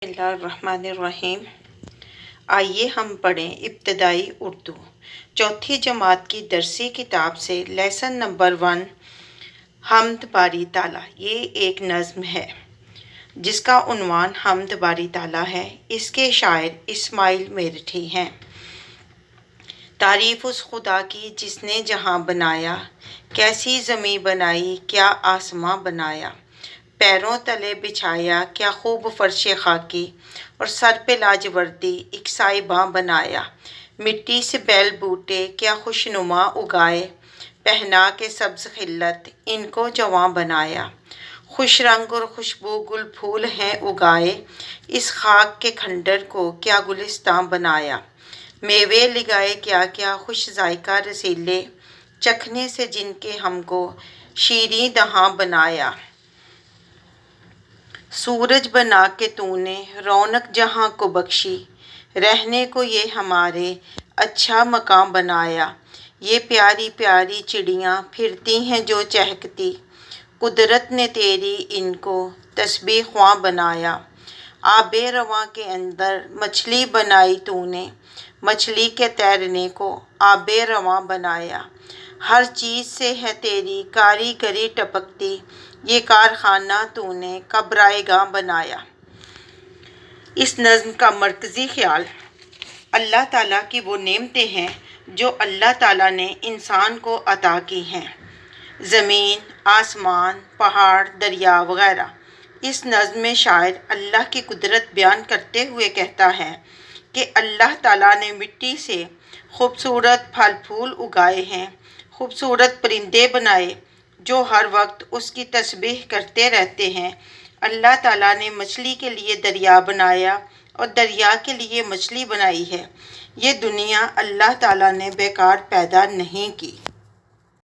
بسم اللہ الرحمن الرحیم۔ آئیے ہم پڑھیں ابتدائی اردو چوتھی جماعت کی درسی کتاب سے لیسن نمبر 1 حمد باری تعالیٰ۔ یہ ایک نظم ہے جس کا عنوان حمد باری تعالیٰ ہے۔ اس کے شاعر اسماعیل میرٹھی ہیں۔ تعریف اس خدا کی جس نے جہاں بنایا، کیسی زمیں بنائی کیا آسماں بنایا، پیروں تلے بچھایا کیا خوب فرش خاکی، اور سر پہ لاجوردی ایک سائباں بنایا، مٹی سے بیل بوٹے کیا خوشنما اگائے، پہنا کے سبز خلت ان کو جواں بنایا، خوش رنگ اور خوشبو گل پھول ہیں اگائے، اس خاک کے کھنڈر کو کیا گلستاں بنایا، میوے لگائے کیا کیا خوش ذائقہ رسیلے، چکھنے سے جن کے ہم کو شیریں دہاں بنایا، سورج بنا کے تو نے رونق جہاں کو بخشی، رہنے کو یہ ہمارے اچھا مقام بنایا، یہ پیاری پیاری چڑیاں پھرتی ہیں جو چہکتی، قدرت نے تیری ان کو تسبیح خواں بنایا، آب رواں کے اندر مچھلی بنائی تو نے، مچھلی کے تیرنے کو آب رواں بنایا، ہر چیز سے ہے تیری کاریگری ٹپکتی، یہ کارخانہ تو نے کبرائے گاں بنایا۔ اس نظم کا مرکزی خیال اللہ تعالیٰ کی وہ نعمتیں ہیں جو اللہ تعالیٰ نے انسان کو عطا کی ہیں، زمین، آسمان، پہاڑ، دریا وغیرہ۔ اس نظم میں شاعر اللہ کی قدرت بیان کرتے ہوئے کہتا ہے کہ اللہ تعالیٰ نے مٹی سے خوبصورت پھل پھول اگائے ہیں، خوبصورت پرندے بنائے جو ہر وقت اس کی تسبیح کرتے رہتے ہیں، اللہ تعالیٰ نے مچھلی کے لیے دریا بنایا اور دریا کے لیے مچھلی بنائی ہے، یہ دنیا اللہ تعالیٰ نے بیکار پیدا نہیں کی۔